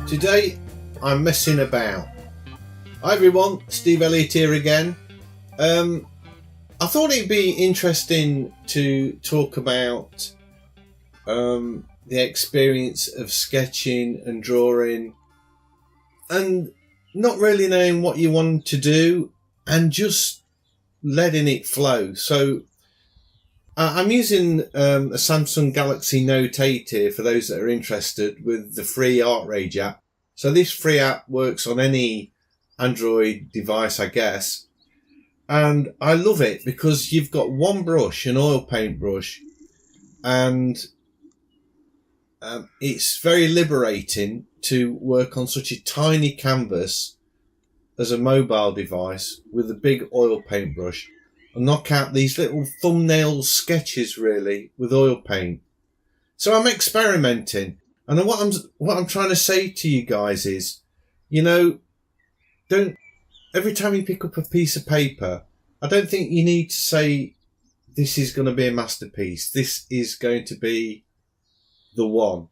Today I'm messing about. Hi everyone, Steve Elliott here again. I thought it'd be interesting to talk about the experience of sketching and drawing and not really knowing what you want to do and just letting it flow. So I'm using a Samsung Galaxy Note 8 here for those that are interested, with the free Artrage app. So this free app works on any Android device, I guess. And I love it because you've got one brush, an oil paint brush, and it's very liberating to work on such a tiny canvas as a mobile device with a big oil paint brush and knock out these little thumbnail sketches really with oil paint. So I'm experimenting. And what I'm trying to say to you guys is, every time you pick up a piece of paper, I don't think you need to say, this is going to be a masterpiece. This is going to be the one.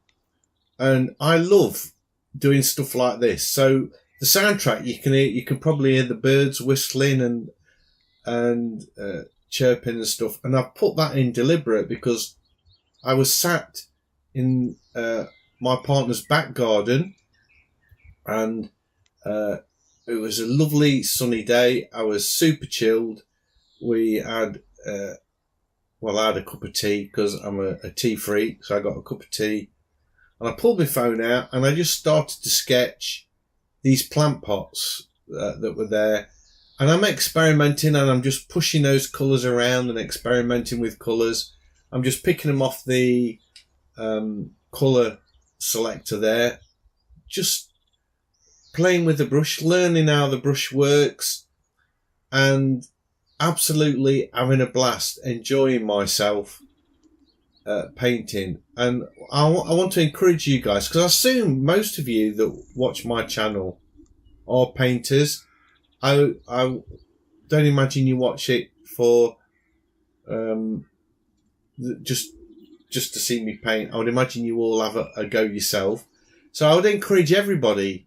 And I love doing stuff like this. So the soundtrack, you can probably hear the birds whistling and chirping and stuff. And I've put that in deliberate because I was sat in my partner's back garden, and it was a lovely sunny day. I was super chilled. We had, I had a cup of tea because I'm a tea freak. So I got a cup of tea and I pulled my phone out and I just started to sketch these plant pots that were there. And I'm experimenting and I'm just pushing those colours around and experimenting with colours. I'm just picking them off the colour selector there, just playing with the brush, learning how the brush works, and absolutely having a blast, enjoying myself painting. And I want to encourage you guys, because I assume most of you that watch my channel are painters. I don't imagine you watch it for just to see me paint. I would imagine you all have a go yourself. So I would encourage everybody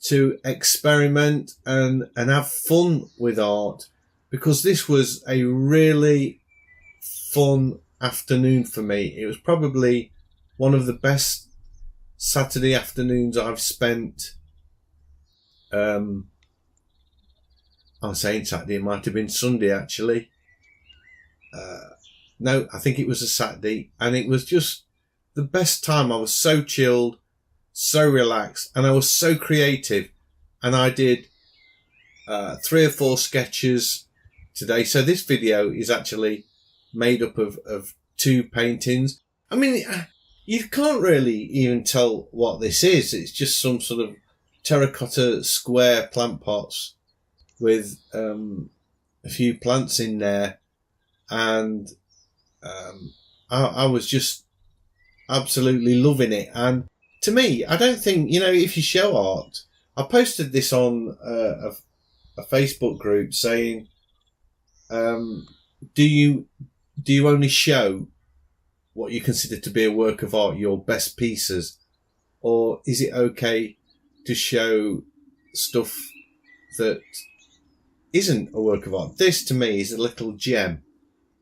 to experiment and have fun with art, because this was a really fun afternoon for me. It was probably one of the best Saturday afternoons I've spent. I'm saying Saturday, it might have been Sunday actually. No, I think it was a Saturday, and it was just the best time. I was so chilled, so relaxed, and I was so creative. And I did 3 or 4 sketches today. So this video is actually made up of 2 paintings. I mean, you can't really even tell what this is. It's just some sort of terracotta square plant pots with a few plants in there. And I was just absolutely loving it. And to me, I don't think, if you show art, I posted this on a Facebook group saying, do you only show what you consider to be a work of art, your best pieces, or is it okay to show stuff that isn't a work of art? This to me is a little gem.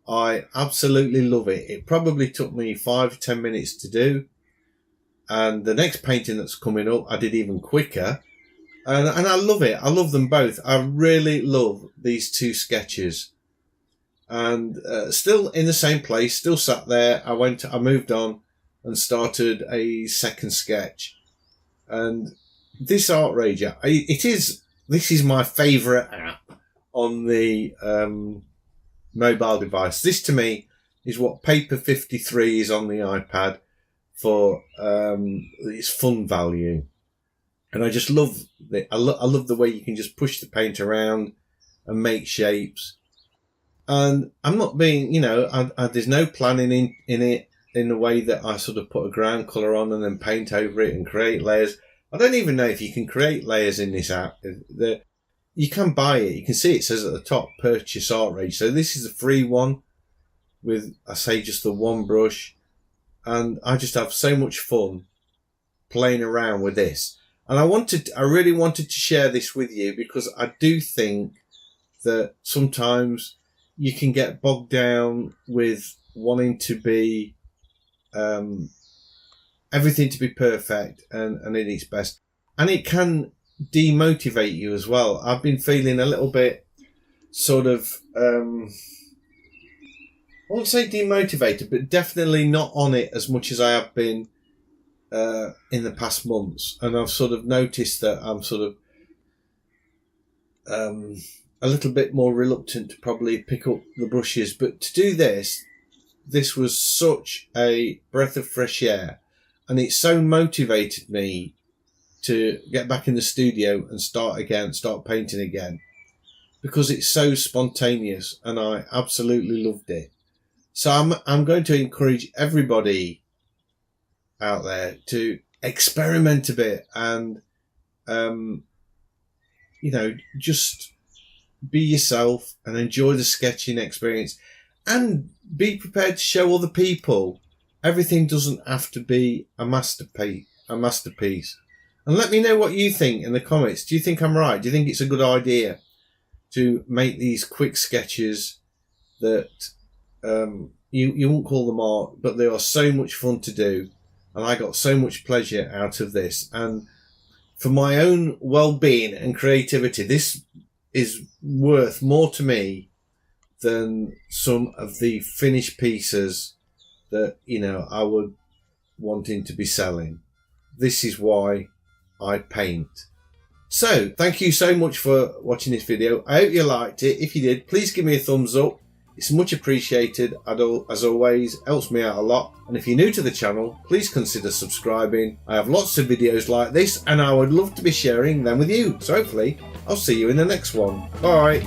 I absolutely love it. It probably took me 5 or 10 minutes to do. And the next painting that's coming up, I did even quicker. And I love it. I love them both. I really love these 2 sketches. And still in the same place, still sat there. I moved on and started a second sketch. And this Artrage app, this is my favourite app on the mobile device. This to me is what Paper 53 is on the iPad for its fun value. And I just love it. I love the way you can just push the paint around and make shapes. And I'm not being, there's no planning in it in the way that I sort of put a ground colour on and then paint over it and create layers. I don't even know if you can create layers in this app. You can buy it. You can see it says at the top, purchase Artrage. So this is a free one. with, I say, just the one brush, and I just have so much fun playing around with this. And I really wanted to share this with you, because I do think that sometimes you can get bogged down with wanting to be everything to be perfect and in its best, and it can demotivate you as well. I've been feeling a little bit sort of I won't say demotivated, but definitely not on it as much as I have been in the past months. And I've sort of noticed that I'm sort of a little bit more reluctant to probably pick up the brushes. But to do this was such a breath of fresh air, and it so motivated me to get back in the studio and start painting again, because it's so spontaneous and I absolutely loved it. So I'm going to encourage everybody out there to experiment a bit and, just be yourself and enjoy the sketching experience, and be prepared to show other people everything doesn't have to be a masterpiece. And let me know what you think in the comments. Do you think I'm right? Do you think it's a good idea to make these quick sketches that you won't call them art, but they are so much fun to do, and I got so much pleasure out of this. And for my own well-being and creativity, this is worth more to me than some of the finished pieces that, I would wanting to be selling. This is why I paint. So thank you so much for watching this video. I hope you liked it. If you did, please give me a thumbs up. It's much appreciated. As always, helps me out a lot. And if you're new to the channel, please consider subscribing. I have lots of videos like this, and I would love to be sharing them with you. So hopefully I'll see you in the next one. Bye.